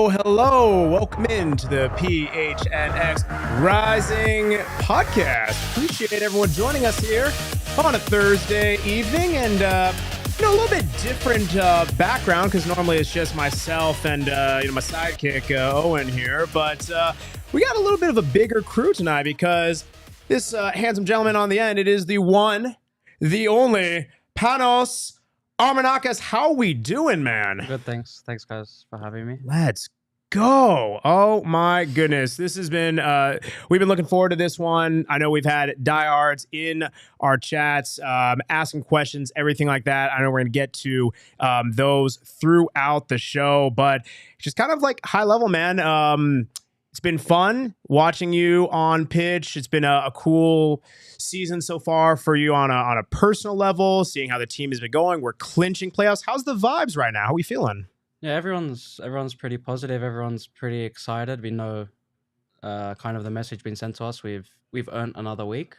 Hello. Welcome into the PHNX Rising Podcast. Appreciate everyone joining us here on a Thursday evening, and a little bit different background because normally it's just myself and my sidekick Owain here, but we got a little bit of a bigger crew tonight because this handsome gentleman on the end, it is the one, the only Panos Armenakas. How we doing, man? Good, thanks. Thanks, guys, for having me. Let's go. Oh, my goodness. This has been, we've been looking forward to this one. I know we've had diehards in our chats, asking questions, everything like that. I know we're going to get to those throughout the show, but just kind of like high level, man. It's been fun watching you on pitch. It's been a cool season so far for you on a personal level, seeing how the team has been going. We're clinching playoffs. How's the vibes right now? How are we feeling? Yeah, everyone's pretty positive. Everyone's pretty excited. We know kind of the message being sent to us. We've earned another week,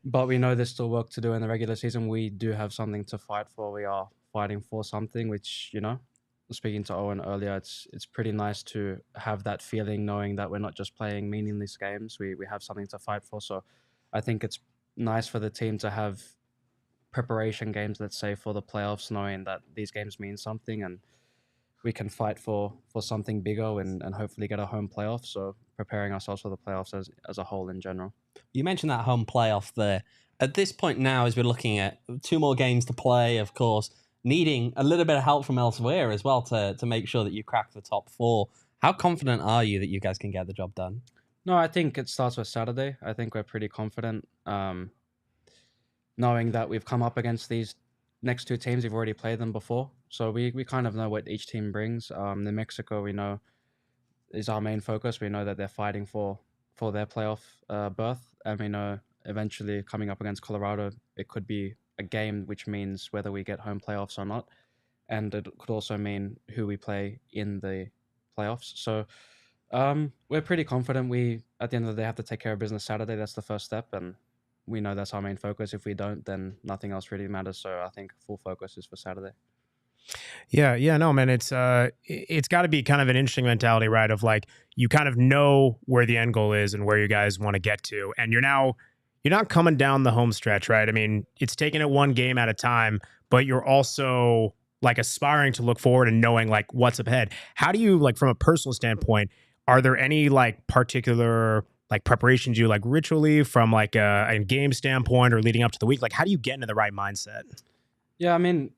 but we know there's still work to do in the regular season. We do have something to fight for. We are fighting for something, which, speaking to Owain earlier, it's pretty nice to have that feeling, knowing that we're not just playing meaningless games. We have something to fight for. So I think it's nice for the team to have preparation games, let's say, for the playoffs, knowing that these games mean something and we can fight for something bigger and hopefully get a home playoff. So preparing ourselves for the playoffs as a whole in general. You mentioned that home playoff there. At this point now, as we're looking at 2 more games to play, of course, needing a little bit of help from elsewhere as well to make sure that you crack the top 4. How confident are you that you guys can get the job done? No, I think it starts with Saturday. I think we're pretty confident, knowing that we've come up against these next 2 teams. We've already played them before. So we kind of know what each team brings. New Mexico, we know, is our main focus. We know that they're fighting for their playoff berth. And we know eventually coming up against Colorado, it could be a game, which means whether we get home playoffs or not. And it could also mean who we play in the playoffs. So we're pretty confident. We, at the end of the day, have to take care of business Saturday. That's the first step. And we know that's our main focus. If we don't, then nothing else really matters. So I think full focus is for Saturday. Yeah, no, man, it's got to be kind of an interesting mentality, right? Of like, you kind of know where the end goal is and where you guys want to get to. And you're not coming down the home stretch, right? I mean, it's taking it one game at a time, but you're also like aspiring to look forward and knowing like what's up ahead. How do you, like, from a personal standpoint, are there any like particular like preparations you like ritually from like a game standpoint or leading up to the week? Like, how do you get into the right mindset? Yeah, I mean,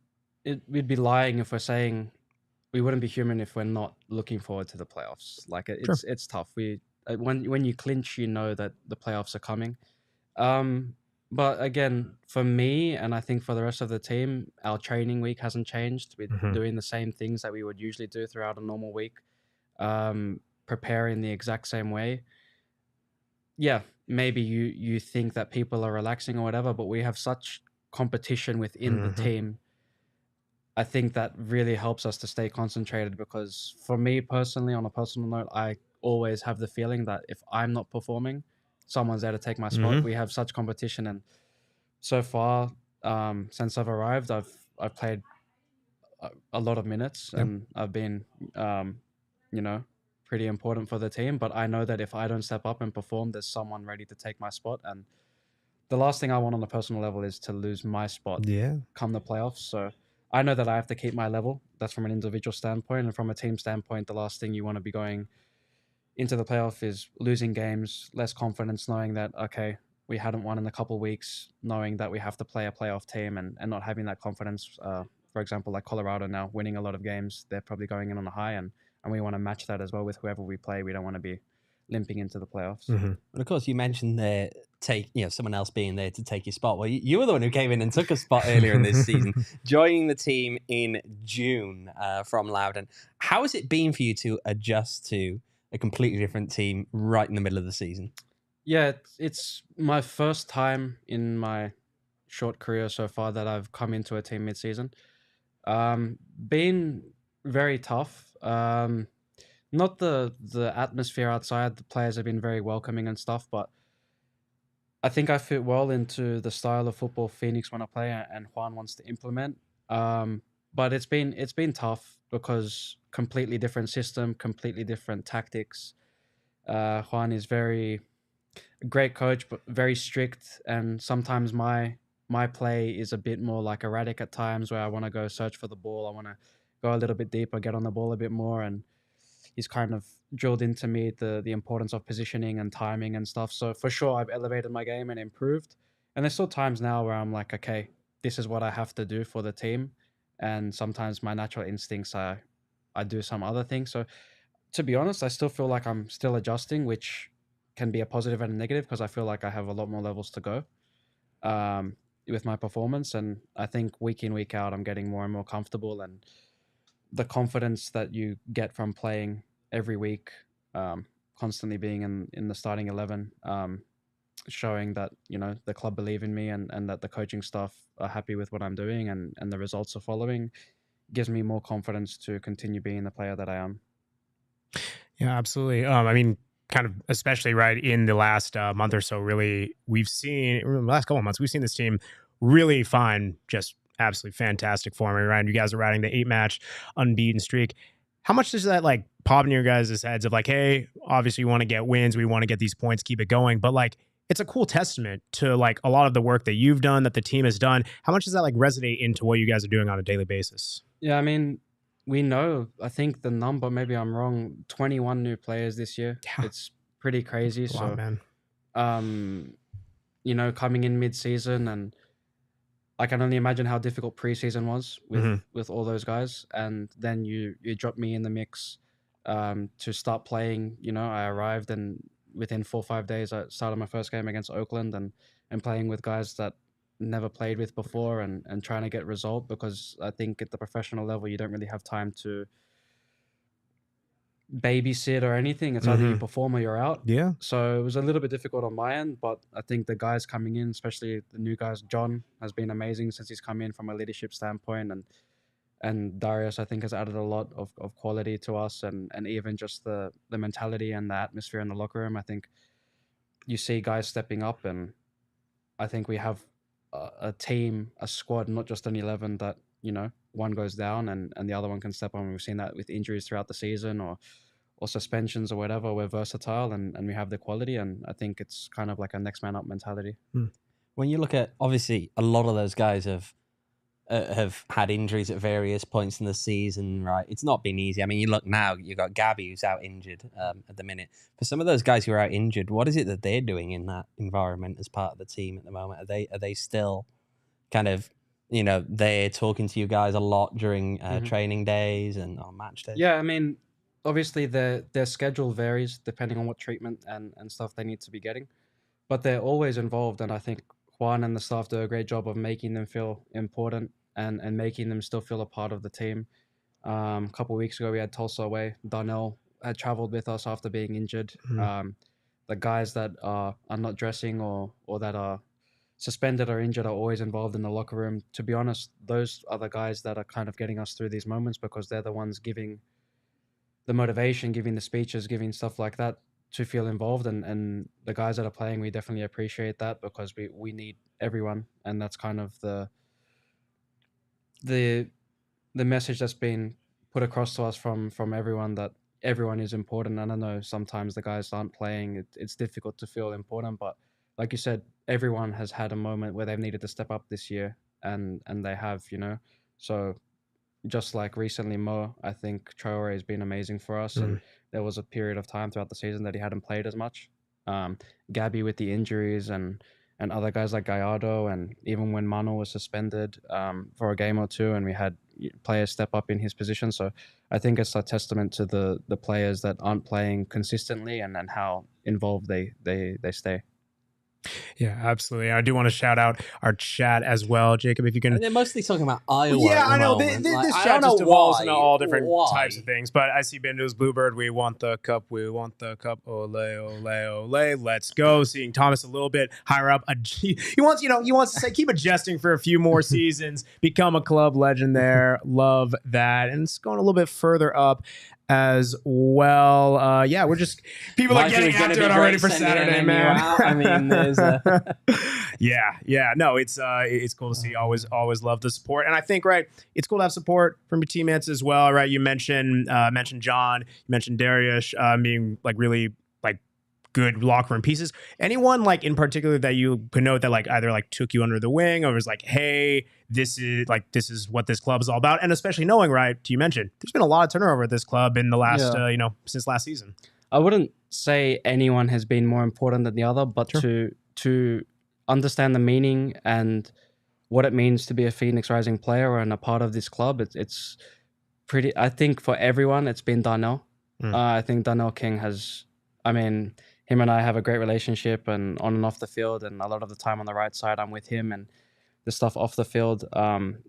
we'd be lying if we're saying we wouldn't be human if we're not looking forward to the playoffs. Like it's tough. When you clinch, you know that the playoffs are coming. But again, for me, and I think for the rest of the team, our training week hasn't changed. We're doing the same things that we would usually do throughout a normal week, preparing the exact same way. Yeah, maybe you think that people are relaxing or whatever, but we have such competition within the team. I think that really helps us to stay concentrated, because for me personally, on a personal note, I always have the feeling that if I'm not performing, someone's there to take my spot. We have such competition, and so far, since I've arrived, I've played a lot of minutes, and I've been, pretty important for the team. But I know that if I don't step up and perform, there's someone ready to take my spot, and the last thing I want on a personal level is to lose my spot come the playoffs. So I know that I have to keep my level. That's from an individual standpoint. And from a team standpoint, the last thing you want to be going into the playoff is losing games, less confidence, knowing that, okay, we hadn't won in a couple of weeks, knowing that we have to play a playoff team and not having that confidence. For example, like Colorado now winning a lot of games, they're probably going in on a high, and we want to match that as well with whoever we play. We don't want to be limping into the playoffs. And of course, you mentioned someone else being there to take your spot. Well, you were the one who came in and took a spot earlier in this season, joining the team in June from Loudoun. How has it been for you to adjust to a completely different team right in the middle of the season? Yeah, it's my first time in my short career so far that I've come into a team mid-season. Been very tough. Not the atmosphere outside. The players have been very welcoming and stuff, but I think I fit well into the style of football Phoenix want to play and Juan wants to implement. But it's been tough because completely different system, completely different tactics. Juan is very great coach, but very strict, and sometimes my play is a bit more like erratic at times, where I want to go search for the ball. I want to go a little bit deeper, get on the ball a bit more, and he's kind of drilled into me the importance of positioning and timing and stuff. So for sure, I've elevated my game and improved. And there's still times now where I'm like, okay, this is what I have to do for the team, and sometimes my natural instincts I do some other things. So to be honest, I still feel like I'm still adjusting, which can be a positive and a negative because I feel like I have a lot more levels to go with my performance. And I think week in, week out, I'm getting more and more comfortable. And the confidence that you get from playing every week, constantly being in the starting 11, showing that, the club believe in me and that the coaching staff are happy with what I'm doing and the results are following, gives me more confidence to continue being the player that I am. Yeah, absolutely. I mean, kind of especially right in the last month or so, really, we've seen in the last couple of months, we've seen this team really find just absolutely fantastic form. Right, you guys are riding the 8-match unbeaten streak. How much does that like pop in your guys' heads of like, hey, obviously you want to get wins, we want to get these points, keep it going, but like it's a cool testament to like a lot of the work that you've done, that the team has done. How much does that like resonate into what you guys are doing on a daily basis? Yeah, I mean, we know, I think the number, maybe I'm wrong, 21 new players this year. Yeah. It's pretty crazy. A lot, man. Coming in mid-season, and I can only imagine how difficult preseason was with all those guys. And then you drop me in the mix to start playing. I arrived, and within 4 or 5 days, I started my first game against Oakland and playing with guys that never played with before and trying to get result, because I think at the professional level, you don't really have time to babysit or anything. It's either you perform or you're out. Yeah. So it was a little bit difficult on my end, but I think the guys coming in, especially the new guys, John has been amazing since he's come in from a leadership standpoint, and Darius, I think, has added a lot of quality to us, and even just the mentality and the atmosphere in the locker room. I think you see guys stepping up, and I think we have a team, a squad, not just an 11 that, one goes down and the other one can step on. We've seen that with injuries throughout the season or suspensions or whatever. We're versatile and we have the quality, and I think it's kind of like a next man up mentality. When you look at, obviously, a lot of those guys have had injuries at various points in the season, right? It's not been easy. I mean, you look now, you've got Gabby who's out injured at the minute. For some of those guys who are out injured, what is it that they're doing in that environment as part of the team at the moment? Are they still kind of, they're talking to you guys a lot during training days and on match days? Yeah, I mean, obviously their schedule varies depending on what treatment and stuff they need to be getting, but they're always involved, and I think Juan and the staff do a great job of making them feel important and making them still feel a part of the team. A couple of weeks ago, we had Tulsa away. Darnell had traveled with us after being injured. The guys that are not dressing or that are suspended or injured are always involved in the locker room. To be honest, those are the guys that are kind of getting us through these moments, because they're the ones giving the motivation, giving the speeches, giving stuff like that to feel involved. And the guys that are playing, we definitely appreciate that, because we need everyone. And that's kind of the message that's been put across to us from everyone, that everyone is important. And I know sometimes the guys aren't playing. It's difficult to feel important, but like you said, everyone has had a moment where they've needed to step up this year, and they have, so just like recently, Mo, I think Traore has been amazing for us. And there was a period of time throughout the season that he hadn't played as much. Gabby with the injuries and other guys like Gallardo, and even when Mano was suspended for a game or two, and we had players step up in his position. So I think it's a testament to the players that aren't playing consistently and how involved they stay. Yeah, absolutely. I do want to shout out our chat as well, Jacob. If you can, they're mostly talking about Iowa. yeah, at the I know moment. this I chat don't know just evolves why. into all different Why? types of things. But I see Bindo's Bluebird. We want the cup. We want the cup. Ole, ole, ole. Let's go. Seeing Thomas a little bit higher up. He wants to say keep adjusting for a few more seasons. Become a club legend there. Love that. And it's going a little bit further up as well. Yeah, we're just people are getting after it already for Saturday, man. I mean, there's yeah. No, it's cool to see. Always love the support, and I think it's cool to have support from your teammates as well. Right, you mentioned John, you mentioned Darius being like really like good locker room pieces. Anyone like in particular that you could note that like either like took you under the wing or was like, hey, this is what this club is all about, and especially knowing you mentioned there's been a lot of turnover at this club in the last since last season. I wouldn't say anyone has been more important than the other, but Sure. to understand the meaning and what it means to be a Phoenix Rising player and a part of this club, it's pretty. I think for everyone, it's been Darnell. I think Darnell King has. I mean, him and I have a great relationship, and on and off the field, and a lot of the time on the right side, I'm with him, and the stuff off the field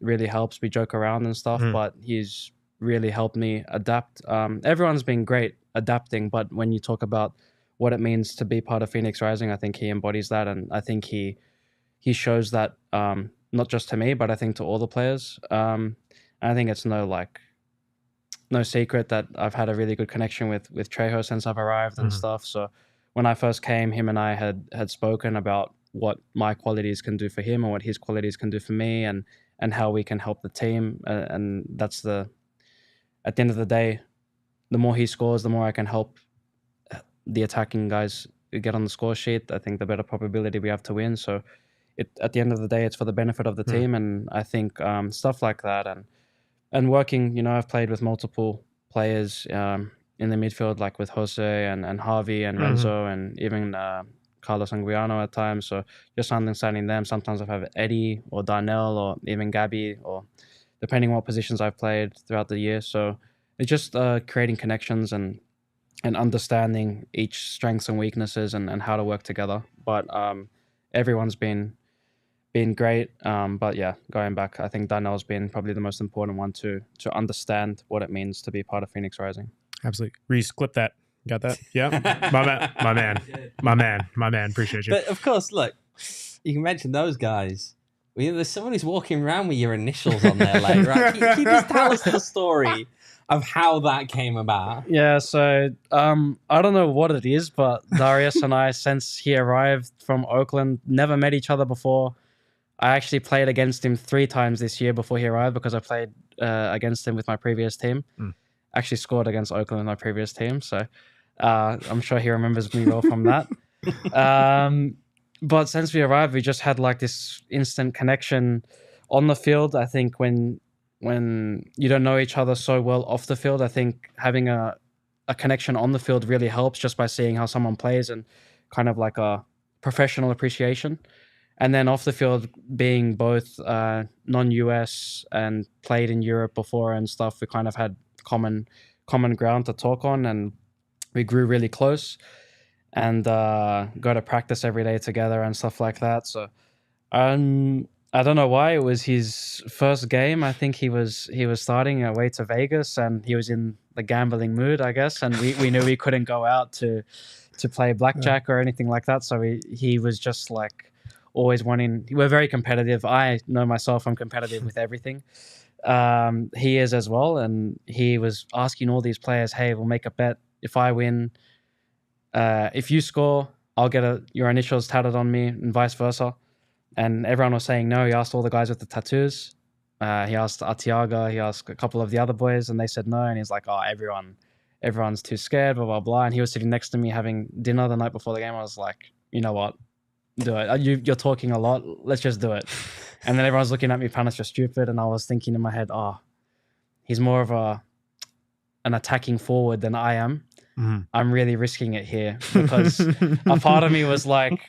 really helps. We joke around and stuff, but he's really helped me adapt. Everyone's been great adapting, but when you talk about what it means to be part of Phoenix Rising, I think he embodies that, and I think he shows that not just to me, but I think to all the players. And I think it's no secret that I've had a really good connection with Trejo since I've arrived and stuff. So when I first came, him and I had spoken about what my qualities can do for him and what his qualities can do for me, and how we can help the team. And that's at the end of the day, the more he scores, the more I can help the attacking guys get on the score sheet. I think the better probability we have to win. So at the end of the day, it's for the benefit of the team. And I think stuff like that and working, I've played with multiple players in the midfield, like with Jose and Harvey and Renzo and even Carlos Anguiano at times. So just understanding them. Sometimes I've had Eddie or Darnell or even Gabby, or depending on what positions I've played throughout the year. So it's just creating connections and understanding each strengths and weaknesses and how to work together. But everyone's been great. But yeah, going back, I think Darnell's been probably the most important one to understand what it means to be part of Phoenix Rising. Absolutely. Reese, clip that. Got that? Yeah. My man. Appreciate you. But of course, look, you can mention those guys. There's someone who's walking around with your initials on their leg, right? Keep just tell us the story of how that came about. Yeah, so I don't know what it is, but Darius and I, since he arrived from Oakland, never met each other before. I actually played against him 3 times this year before he arrived, because I played against him with my previous team. Actually scored against Oakland in my previous team, so I'm sure he remembers me well from that. But since we arrived, we just had like this instant connection on the field. I think when you don't know each other so well off the field, I think having a connection on the field really helps, just by seeing how someone plays and kind of like a professional appreciation. And then off the field, being both non-US and played in Europe before and stuff, we kind of had common ground to talk on, and we grew really close and go to practice every day together and stuff like that. So I don't know why, it was his first game. I think he was starting away to Vegas, and he was in the gambling mood, I guess. And we knew we couldn't go out to play blackjack or anything like that. So he was just like always wanting. We're very competitive. I know myself, I'm competitive with everything. He is as well, and he was asking all these players, "Hey, we'll make a bet. If I win, if you score, I'll get your initials tatted on me, and vice versa." And everyone was saying no. He asked all the guys with the tattoos. He asked Artiaga. He asked a couple of the other boys, and they said no. And he's like, "Oh, everyone's too scared, blah blah blah." And he was sitting next to me having dinner the night before the game. I was like, "You know what? Do it. You're talking a lot. Let's just do it." And then everyone's looking at me, Panos, you're stupid. And I was thinking in my head, he's more of an attacking forward than I am. I'm really risking it here, because a part of me was like,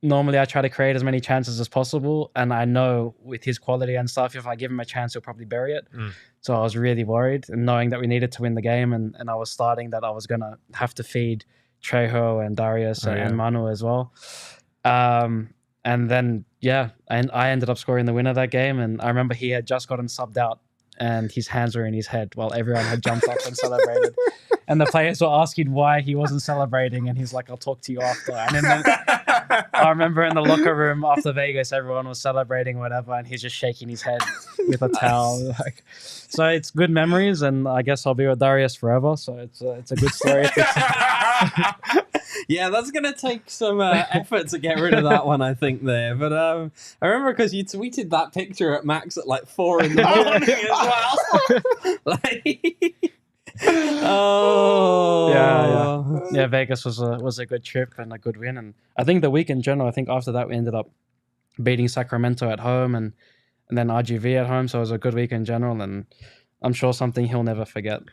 normally I try to create as many chances as possible. And I know with his quality and stuff, if I give him a chance, he'll probably bury it. So I was really worried, and knowing that we needed to win the game, and I was starting that I was going to have to feed Trejo and Darius and Manu as well. And then, I ended up scoring the winner that game. And I remember he had just gotten subbed out and his hands were in his head while everyone had jumped up and celebrated. And the players were asking why he wasn't celebrating. And he's like, I'll talk to you after. And then I remember in the locker room after Vegas, everyone was celebrating whatever. And he's just shaking his head with a towel. So it's good memories. And I guess I'll be with Darius forever. So it's a good story. Yeah, that's going to take some effort to get rid of that one, I think, there. But I remember because you tweeted that picture at Max at like 4 in the morning as well. Yeah, Vegas was a good trip and a good win. And I think the week in general, I think after that we ended up beating Sacramento at home and then RGV at home. So it was a good week in general. And I'm sure something he'll never forget.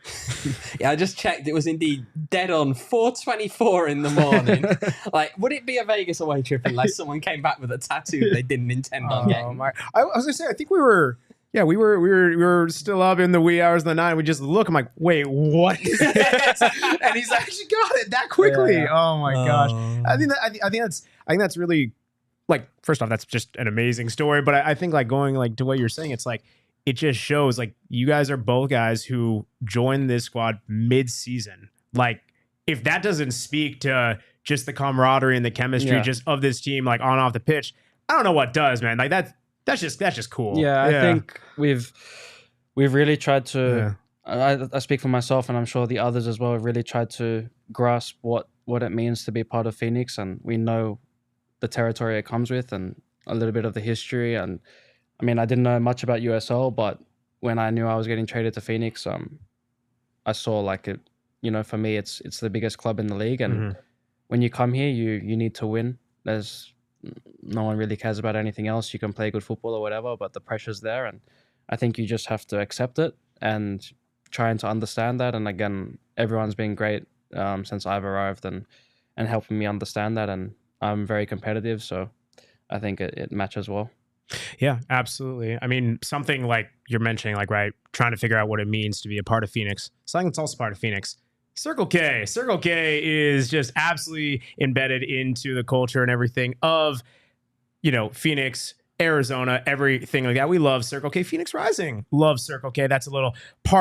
Yeah, I just checked. It was indeed dead on 4:24 in the morning. Like, would it be a Vegas away trip unless someone came back with a tattoo they didn't intend on getting? I was gonna say, I think we were still up in the wee hours of the night. We just look. I'm like, wait, what is this? And he's actually got it that quickly. Yeah. Oh my gosh! I think that's really, like, first off, that's just an amazing story. But I think, like, going like to what you're saying, it's like, it just shows, like, you guys are both guys who joined this squad mid-season. Like, if that doesn't speak to just the camaraderie and the chemistry just of this team, like, on and off the pitch, I don't know what does, man. Like, that's just cool. Yeah, I think we've really tried to. I speak for myself, and I'm sure the others as well. Have really tried to grasp what it means to be part of Phoenix, and we know the territory it comes with, and a little bit of the history. And I mean, I didn't know much about USL, but when I knew I was getting traded to Phoenix, I saw, like, it. You know, for me, it's the biggest club in the league, and when you come here, you need to win. There's no one really cares about anything else. You can play good football or whatever, but the pressure's there, and I think you just have to accept it and trying to understand that. And again, everyone's been great since I've arrived and helping me understand that, and I'm very competitive, so I think it matches well. Yeah, absolutely. I mean, something like you're mentioning, like, right, trying to figure out what it means to be a part of Phoenix. Something that's also part of Phoenix. Circle K. Circle K is just absolutely embedded into the culture and everything of, you know, Phoenix, Arizona, everything like that. We love Circle K. Phoenix Rising. Love Circle K. That's a little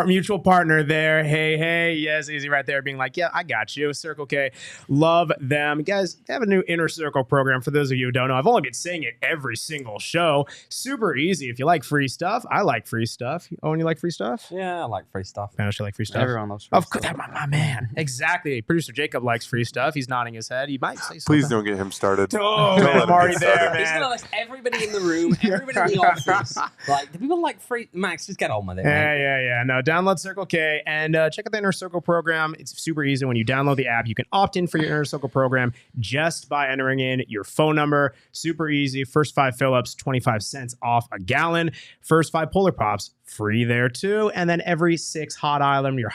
mutual partner there. Hey. Yes, easy right there being like, yeah, I got you. Circle K. Love them. Guys, they have a new Inner Circle program. For those of you who don't know, I've only been saying it every single show. Super easy. If you like free stuff, I like free stuff. Owen, you like free stuff? Yeah, I like free stuff. Panos, you like free stuff? Everyone loves free stuff. Of course, my man. Exactly. Producer Jacob likes free stuff. He's nodding his head. He might say something. Please don't get him started. Oh, man, I'm already there, man. He's going to list everybody in the room, everybody in the office. Like, do people like free? Max, just get on with it. Yeah. No, download Circle K and check out the Inner Circle program. It's super easy. When you download the app, you can opt in for your Inner Circle program just by entering in your phone number. Super easy. First 5 fill-ups, 25 cents off a gallon. First 5 Polar Pops, free there too. And then every 6 hot item, your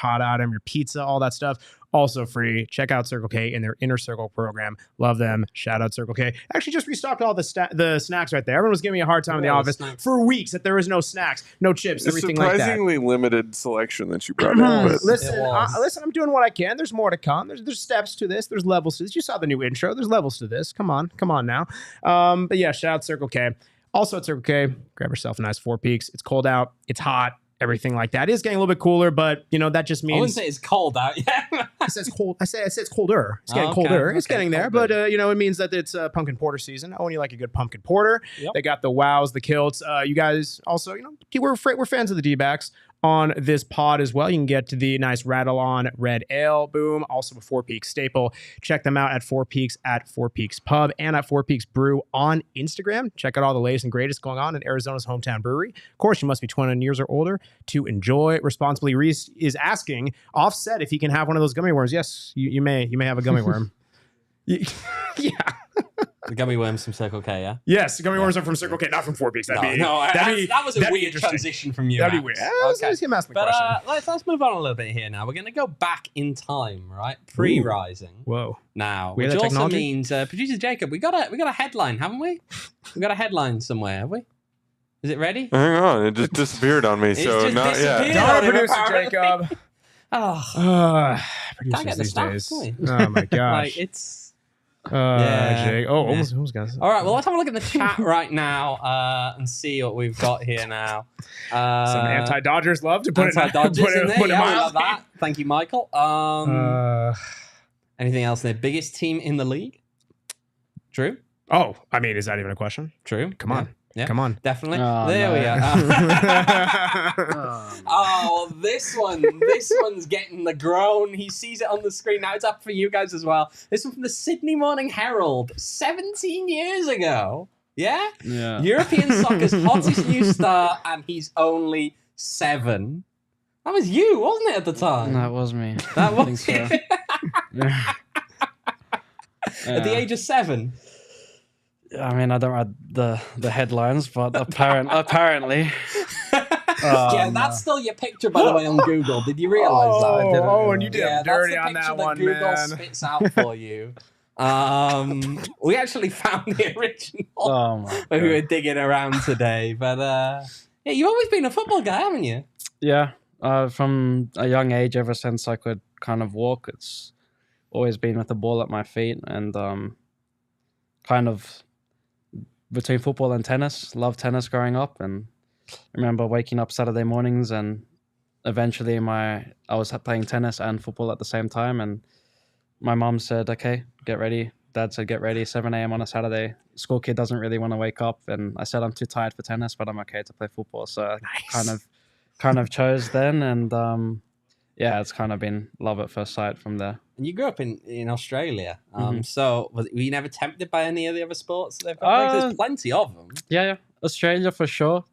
pizza, all that stuff, also free. Check out Circle K and their Inner Circle program. Love them. Shout out Circle K. Actually, just restocked all the snacks right there. Everyone was giving me a hard time in the office for weeks that there was no snacks, no chips, everything like that. Surprisingly limited selection that you brought in. But Listen, I'm doing what I can. There's more to come. There's steps to this. There's levels to this. You saw the new intro. There's levels to this. Come on now. But yeah, shout out Circle K. Also at Circle K, grab yourself a nice 4 Peaks. It's cold out. It's hot. Everything like that. It is getting a little bit cooler, but, you know, that just means... I wouldn't say it's cold out yet. It says cold. I say it's colder. It's getting colder. It's getting there, but you know, it means that it's pumpkin porter season. Oh, and you like a good pumpkin porter. Yep. They got the wows, the kilts. You guys also, you know, we're fans of the D-backs on this pod as well. You can get to the nice Rattle On Red Ale. Boom. Also a 4 Peaks staple. Check them out at 4 Peaks at 4 Peaks Pub and at 4 Peaks Brew on Instagram. Check out all the latest and greatest going on in Arizona's hometown brewery. Of course, you must be 21 years or older to enjoy responsibly. Reese is asking Offset if he can have one of those gummy worms. Yes, you may have a gummy worm. Yeah. Gummy worms from Circle K, yeah? Yes, gummy worms are from Circle K, not from Four Peaks. That was a weird transition from you. That'd be weird. Let's ask me a question. Let's move on a little bit here now. We're going to go back in time, right? Pre-rising. Whoa. Now, We have which that also technology? means producer Jacob, we got a headline, haven't we? We got a headline somewhere, have we? Is it ready? Hang on, it just disappeared on me. It's So just not disappeared. yet. Darn Yeah, producer apparently. Jacob. Oh, Producers get the these stuff, days. can Oh my like gosh. it's. Jake. Oh, Yeah. almost got. All right, well, let's have a look at the chat right now and see what we've got here now. Some anti-Dodgers love to put Anti-Dodgers it in there. put it Yeah, we mildly. love that. Thank you, Michael. Anything else there? Biggest team in the league? Drew? Oh, I mean, is that even a question? Drew? Come on. Yeah. Come on. Definitely. Oh, there no. we are. Oh, this one's getting the groan. He sees it on the screen. Now it's up for you guys as well. This one from the Sydney Morning Herald, 17 years ago. Yeah? Yeah. European soccer's hottest new star, and he's only 7. That was you, wasn't it, at the time? That was me. That I was think so. At the age of 7. I mean, I don't read the headlines, but apparently. Yeah, that's still your picture, by the way, on Google. Did you realize that? I didn't. Oh, and you did Yeah, him dirty that's on the picture that one, Google man. spits out for you. We actually found the original Oh my when we were God. digging around today. But yeah, you've always been a football guy, haven't you? Yeah. From a young age, ever since I could kind of walk, it's always been with the ball at my feet, and kind of between football and tennis. Loved tennis growing up, and I remember waking up Saturday mornings, and eventually I was playing tennis and football at the same time, and my mom said, "Okay, get ready." Dad said, "Get ready, 7 a.m. on a Saturday." School kid doesn't really want to wake up, and I said, "I'm too tired for tennis, but I'm okay to play football." So I kind of chose then, and yeah, it's kind of been love at first sight from there. And you grew up in Australia. Mhm. So were you never tempted by any of the other sports they've got? Like, there's plenty of them. Yeah, Australia for sure.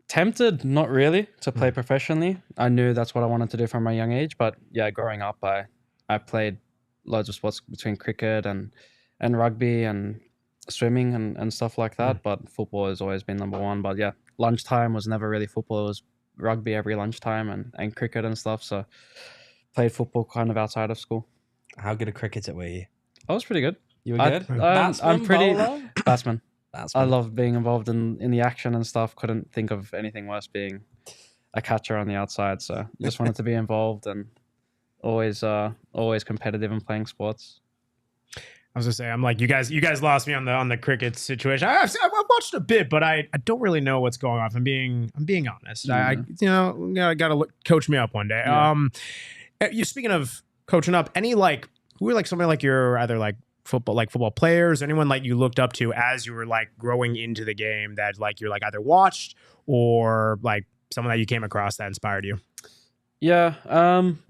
Tempted, not really, to play professionally. I knew that's what I wanted to do from a young age, but yeah, growing up, I played loads of sports between cricket and rugby and swimming and stuff like that. But football has always been number one. But yeah, lunchtime was never really football. It was rugby every lunchtime and cricket and stuff. So played football kind of outside of school. How good a cricketer were you? I was pretty good. You were I- good? I'm Batsman, pretty bowler? batsman. That's I love being involved in the action and stuff. Couldn't think of anything worse being a catcher on the outside. So just wanted to be involved and always competitive and playing sports. I was gonna say, I'm like, you guys lost me on the cricket situation. I've watched a bit, but I don't really know what's going on. If I'm being honest. I gotta coach me up one day. Yeah. You speaking of coaching up, any who are somebody like your either football players, anyone like you looked up to as you were growing into the game that you're either watched or someone that you came across that inspired you? Yeah,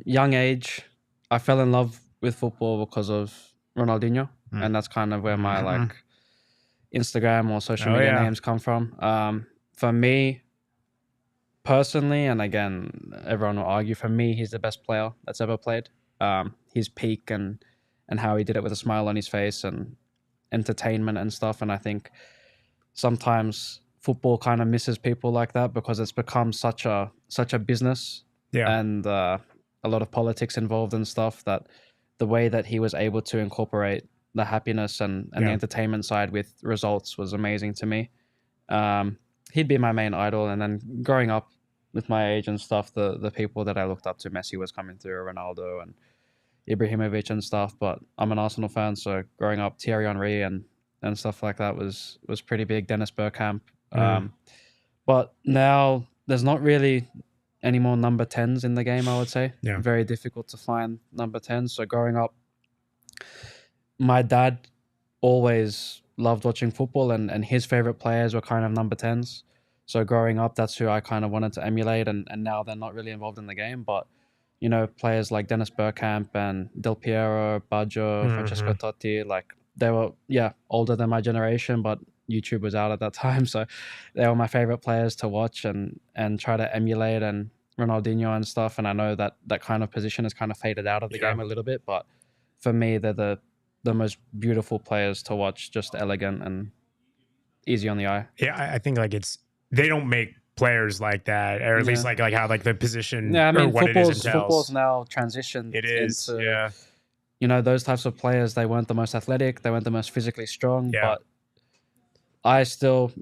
young age, I fell in love with football because of Ronaldinho, and that's kind of where my Instagram or social media names come from. For me personally, and again, everyone will argue, for me, he's the best player that's ever played. His peak and how he did it with a smile on his face and entertainment and stuff. And I think sometimes football kind of misses people like that because it's become such a business and a lot of politics involved and stuff, that the way that he was able to incorporate the happiness and the entertainment side with results was amazing to me. He'd be my main idol. And then growing up with my age and stuff, the people that I looked up to, Messi was coming through, Ronaldo and Ibrahimovic and stuff. But I'm an Arsenal fan, so growing up, Thierry Henry and stuff like that was pretty big. Dennis Bergkamp. But now there's not really any more number 10s in the game, I would say. Yeah. Very difficult to find number 10s. So growing up, my dad always loved watching football, and his favorite players were kind of number 10s. So growing up, that's who I kind of wanted to emulate, and now they're not really involved in the game. But, players like Dennis Bergkamp and Del Piero, Baggio, Francesco Totti, they were, older than my generation, but YouTube was out at that time. So they were my favorite players to watch and try to emulate, and Ronaldinho and stuff. And I know that kind of position has kind of faded out of the game a little bit, but for me, they're the most beautiful players to watch, just elegant and easy on the eye. Yeah, I think like they don't make players like that, or at least like how like the position Yeah, I mean, or what it is entails. football's now transitioned It is, into, yeah. you know, those types of players. They weren't the most athletic, they weren't the most physically strong, Yeah. but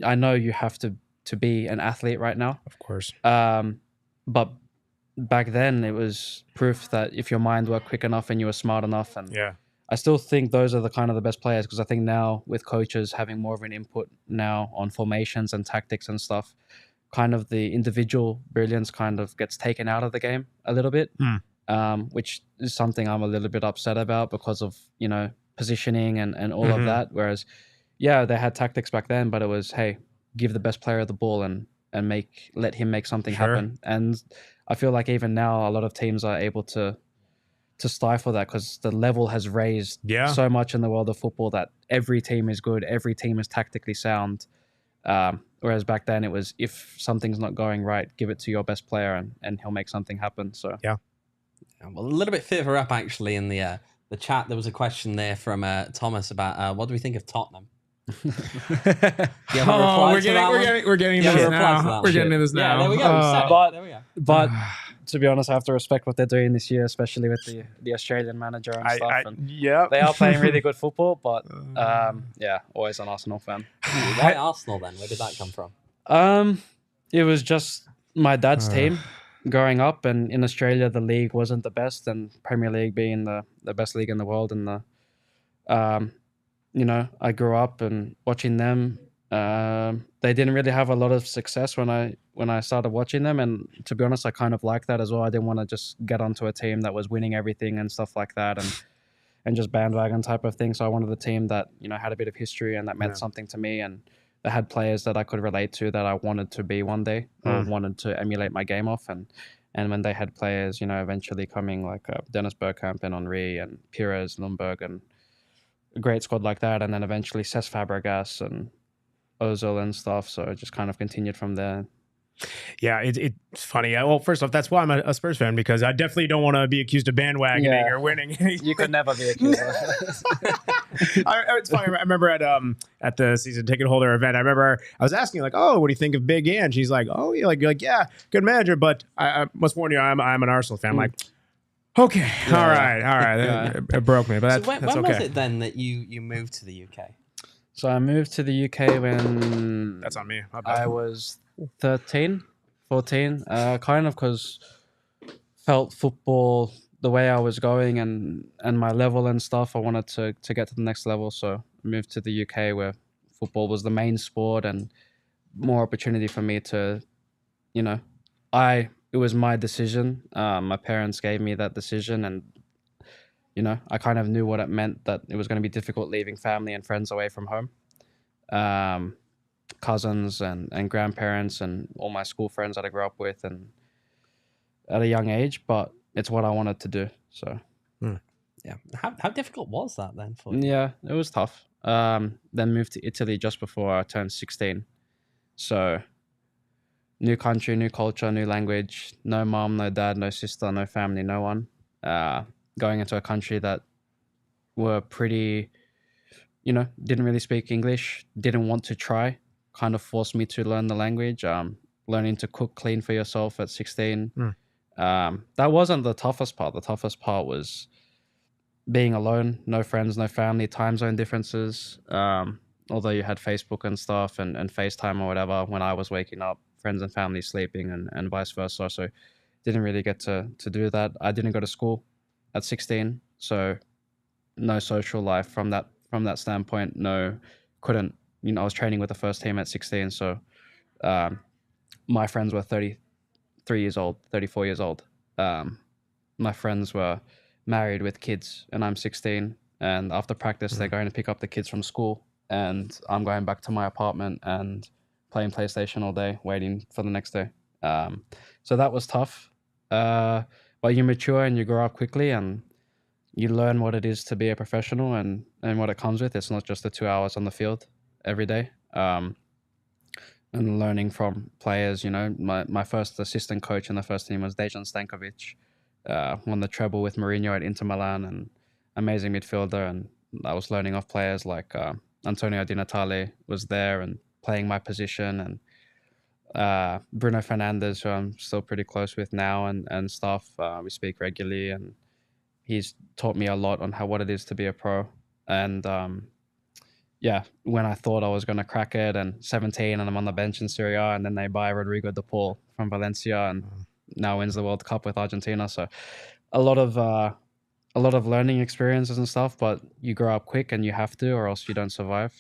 I know you have to be an athlete right now. Of course. But back then it was proof that if your mind worked quick enough and you were smart enough, and Yeah. I still think those are the kind of the best players, because I think now with coaches having more of an input now on formations and tactics and stuff, kind of the individual brilliance kind of gets taken out of the game a little bit, which is something I'm a little bit upset about because of, you know, positioning and all of that. Whereas, yeah, they had tactics back then, but it was, hey, give the best player the ball and let him make something happen. And I feel like even now a lot of teams are able to stifle that because the level has raised so much in the world of football that every team is good, every team is tactically sound. Whereas back then it was, if something's not going right, give it to your best player and he'll make something happen. So well, a little bit further up actually in the chat, there was a question there from Thomas about what do we think of Tottenham? We're getting this now. We're getting this now. Yeah, there we go. There we go. But to be honest, I have to respect what they're doing this year, especially with the Australian manager and stuff. They are playing really good football, but always an Arsenal fan. Why Arsenal then? Where did that come from? It was just my dad's team growing up, and in Australia the league wasn't the best, and Premier League being the best league in the world, and you know, I grew up and watching them. They didn't really have a lot of success when I started watching them, and to be honest, I kind of liked that as well. I didn't want to just get onto a team that was winning everything and stuff like that, and just bandwagon type of thing. So I wanted a team that, you know, had a bit of history and that meant something to me, and they had players that I could relate to, that I wanted to be one day, or wanted to emulate my game off. And when they had players, you know, eventually coming like Dennis Bergkamp and Henry and Pires, Lundberg, and a great squad like that, and then eventually Cesc Fabregas and Ozil and stuff. So it just kind of continued from there. Yeah, it's funny. Well, first off, that's why I'm a Spurs fan, because I definitely don't want to be accused of bandwagoning or winning. You could never be accused of that. It's funny. I remember at the season ticket holder event, I remember I was asking like, "Oh, what do you think of Big Ann?" She's like, "Oh, yeah, like yeah, good manager, but I must warn you, I'm an Arsenal fan." I'm like, okay, all right. It broke me, but when okay. was it then that you moved to the UK? So I moved to the UK when that's on me. I was 13, 14, kind of because felt football the way I was going and my level and stuff. I wanted to get to the next level, so I moved to the UK where football was the main sport and more opportunity for me to, you know, it was my decision. My parents gave me that decision, and you know, I kind of knew what it meant, that it was going to be difficult leaving family and friends away from home. Cousins and grandparents and all my school friends that I grew up with, and at a young age, but it's what I wanted to do. So yeah. How difficult was that then for you? Yeah, it was tough. Then moved to Italy just before I turned 16. So new country, new culture, new language, no mom, no dad, no sister, no family, no one. Going into a country that were pretty, you know, didn't really speak English, didn't want to try, kind of forced me to learn the language. Learning to cook, clean for yourself at 16. That wasn't the toughest part. The toughest part was being alone, no friends, no family, time zone differences. Although you had Facebook and stuff and FaceTime or whatever, when I was waking up, friends and family sleeping and vice versa. So didn't really get to do that. I didn't go to school at 16, so no social life from that standpoint. Couldn't, you know, I was training with the first team at 16, so my friends were 33 years old, 34 years old. My friends were married with kids, and I'm 16, and after practice they're going to pick up the kids from school, and I'm going back to my apartment and playing PlayStation all day, waiting for the next day. So that was tough, but you mature and you grow up quickly, and you learn what it is to be a professional and what it comes with. It's not just the 2 hours on the field every day. And learning from players, you know, my first assistant coach in the first team was Dejan Stankovic, won the treble with Mourinho at Inter Milan, and amazing midfielder, and I was learning off players like Antonio Di Natale was there and playing my position, and Bruno Fernandes, who I'm still pretty close with now, and stuff. We speak regularly, and he's taught me a lot on what it is to be a pro. And yeah, when I thought I was going to crack it, and 17, and I'm on the bench in Serie A, and then they buy Rodrigo de Paul from Valencia, and now wins the World Cup with Argentina. So a lot of learning experiences and stuff, but you grow up quick, and you have to, or else you don't survive.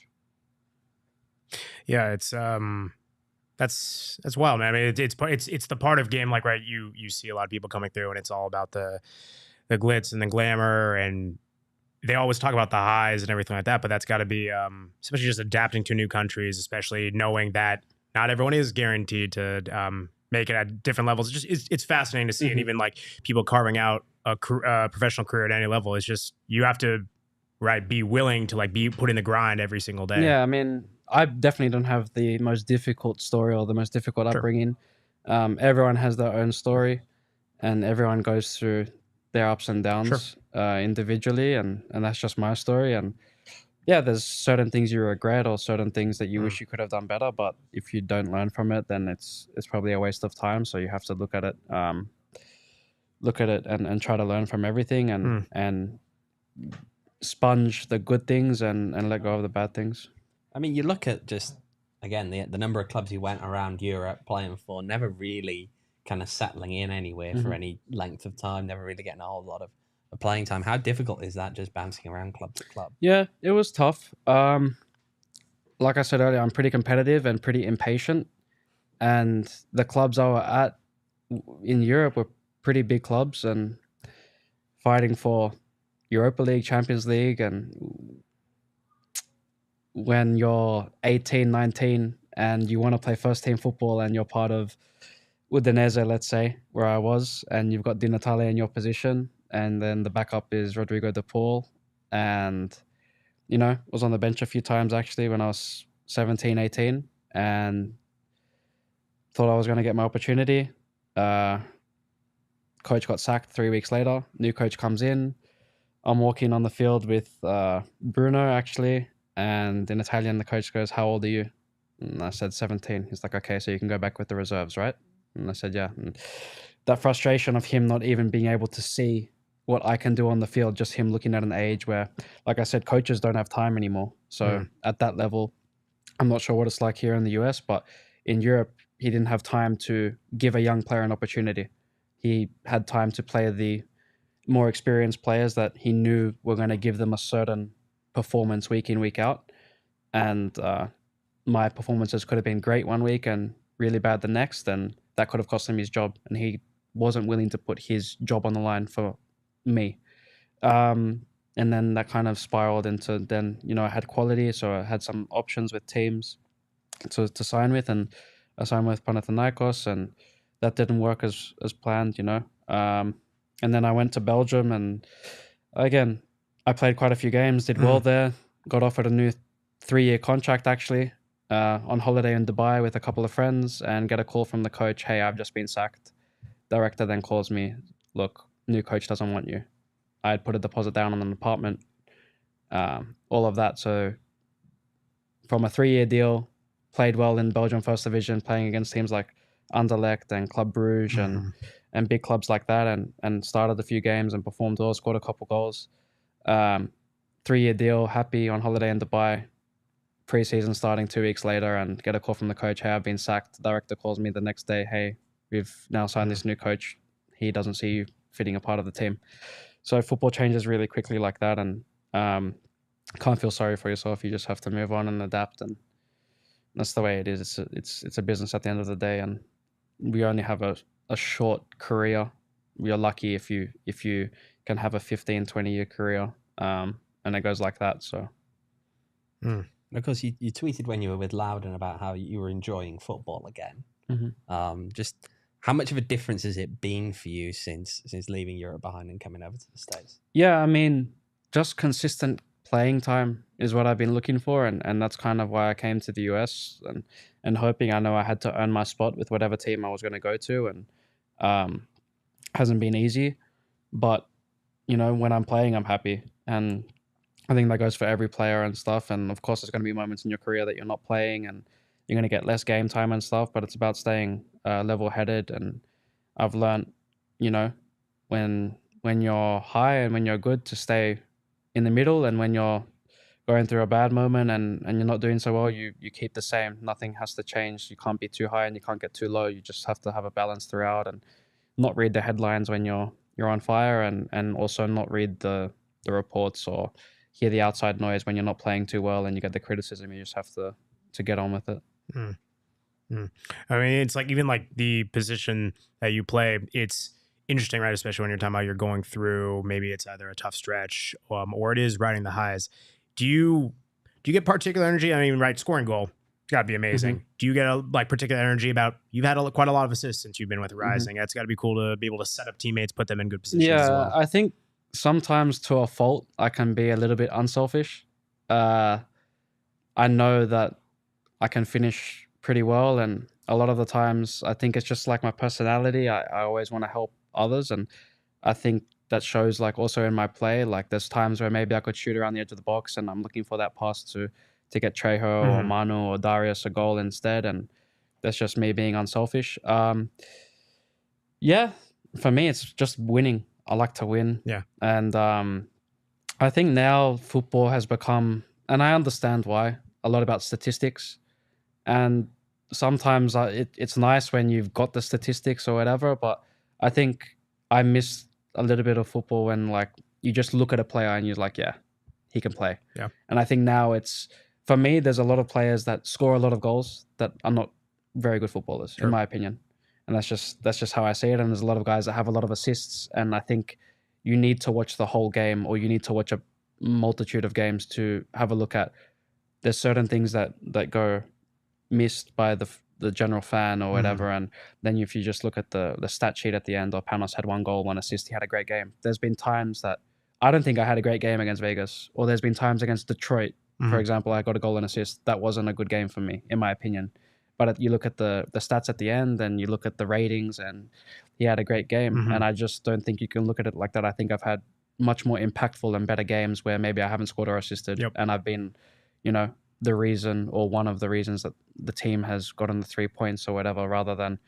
Yeah, it's that's wild, man. I mean, it's the part of game, like, right, you see a lot of people coming through, and it's all about the glitz and the glamour, and they always talk about the highs and everything like that, but that's got to be especially just adapting to new countries, especially knowing that not everyone is guaranteed to make it at different levels. It's fascinating to see, and even like people carving out a professional career at any level, it's just you have to be willing to like be put in the grind every single day. Yeah, I mean, I definitely don't have the most difficult story or the most difficult upbringing. Everyone has their own story, and everyone goes through their ups and downs individually, and that's just my story. And yeah, there's certain things you regret or certain things that you wish you could have done better, but if you don't learn from it, then it's probably a waste of time. So you have to look at it and try to learn from everything, and sponge the good things and let go of the bad things. I mean, you look at just, again, the number of clubs you went around Europe playing for, never really kind of settling in anywhere for any length of time, never really getting a whole lot of playing time. How difficult is that, just bouncing around club to club? Yeah, it was tough. Like I said earlier, I'm pretty competitive and pretty impatient. And the clubs I were at in Europe were pretty big clubs and fighting for Europa League, Champions League. And when you're 18, 19 and you want to play first team football and you're part of Udinese, let's say, where I was, and you've got Di Natale in your position, and then the backup is Rodrigo de Paul, and was on the bench a few times actually when I was 17, 18, and thought I was going to get my opportunity. Coach got sacked 3 weeks later. New coach comes in. I'm walking on the field with Bruno actually, and in Italian the coach goes, "How old are you?" And I said 17. He's like, "Okay, so you can go back with the reserves, right?" And I said, "Yeah." And that frustration of him not even being able to see what I can do on the field, just him looking at an age where, like I said, coaches don't have time anymore. So at that level, I'm not sure what it's like here in the US, but in Europe, he didn't have time to give a young player an opportunity. He had time to play the more experienced players that he knew were going to give them a certain performance week in, week out. And my performances could have been great one week and really bad the next, and that could have cost him his job. And he wasn't willing to put his job on the line for me. And then that kind of spiraled into then, I had quality. So I had some options with teams to sign with, and I signed with Panathinaikos, and that didn't work as planned, and then I went to Belgium, and again, I played quite a few games, did well there, got offered a new 3-year contract actually, on holiday in Dubai with a couple of friends, and get a call from the coach, "Hey, I've just been sacked." Director then calls me, "Look, new coach doesn't want you." I had put a deposit down on an apartment, all of that. So from a 3-year deal, played well in Belgium First Division, playing against teams like Anderlecht and Club Brugge and big clubs like that, and started a few games and performed well, scored a couple goals. 3-year deal, happy, on holiday in Dubai, preseason starting 2 weeks later, and get a call from the coach, "Hey, I've been sacked." Director calls me the next day, "Hey, we've now signed this new coach. He doesn't see you fitting a part of the team." So football changes really quickly like that, and can't feel sorry for yourself. You just have to move on and adapt, and that's the way it is. It's a business at the end of the day, and we only have a short career. We are lucky if you can have a 15, 20-year career, and it goes like that. So, of course, you tweeted when you were with Loudoun about how you were enjoying football again. Just how much of a difference has it been for you since leaving Europe behind and coming over to the States? Yeah, I mean, just consistent playing time is what I've been looking for, and that's kind of why I came to the US, and hoping. I know I had to earn my spot with whatever team I was going to go to, and hasn't been easy, but when I'm playing, I'm happy. And I think that goes for every player and stuff. And of course, there's going to be moments in your career that you're not playing and you're going to get less game time and stuff. But it's about staying level-headed. And I've learned, you know, when you're high and when you're good, to stay in the middle, and when you're going through a bad moment and you're not doing so well, you keep the same. Nothing has to change. You can't be too high and you can't get too low. You just have to have a balance throughout and not read the headlines when you're on fire, and also not read the reports or hear the outside noise when you're not playing too well and you get the criticism. You just have to get on with it. I mean, it's like, even like the position that you play, it's interesting, right? Especially when you're talking about you're going through, maybe it's either a tough stretch or it is riding the highs. Do you get particular energy? I mean, right, scoring goal, it's got to be amazing. Mm-hmm. Do you get a particular energy about, you've had quite a lot of assists since you've been with Rising. It's got to be cool to be able to set up teammates, put them in good positions as well. I think sometimes to a fault, I can be a little bit unselfish. I know that I can finish pretty well, and a lot of the times I think it's just like my personality. I always want to help others, and I think that shows like also in my play. Like there's times where maybe I could shoot around the edge of the box and I'm looking for that pass to get Trejo or Manu or Darius a goal instead, and that's just me being unselfish. Yeah, for me it's just winning. I like to win. Yeah. And I think now football has become, and I understand why, a lot about statistics. And sometimes it's nice when you've got the statistics or whatever, but I think I miss a little bit of football when like you just look at a player and you're like, yeah, he can play. Yeah. And I think now it's, for me, there's a lot of players that score a lot of goals that are not very good footballers, in my opinion. And that's just how I see it. And there's a lot of guys that have a lot of assists. And I think you need to watch the whole game, or you need to watch a multitude of games to have a look at. There's certain things that go missed by the general fan or whatever. And then if you just look at the stat sheet at the end, or Panos had 1 goal, 1 assist, he had a great game. There's been times that I don't think I had a great game against Vegas, or there's been times against Detroit, for example, I got a goal and assist. That wasn't a good game for me, in my opinion. But you look at the stats at the end, and you look at the ratings, and he had a great game. And I just don't think you can look at it like that. I think I've had much more impactful and better games where maybe I haven't scored or assisted, and I've been, the reason, or one of the reasons, that the team has gotten the 3 points or whatever, rather than,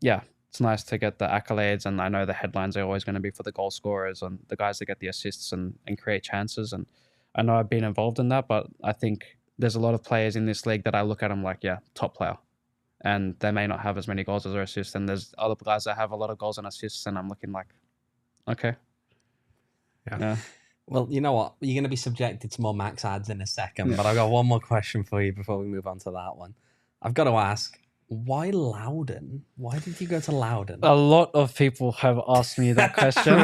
it's nice to get the accolades. And I know the headlines are always going to be for the goal scorers and the guys that get the assists and create chances. And I know I've been involved in that, but I think there's a lot of players in this league that I look at them like, top player. And they may not have as many goals as their assists. And there's other guys that have a lot of goals and assists, and I'm looking like, okay. Yeah. Well, you know what? You're going to be subjected to more max ads in a second, but I've got one more question for you before we move on to that one. I've got to ask, why Loudoun? Why did you go to Loudoun? A lot of people have asked me that question,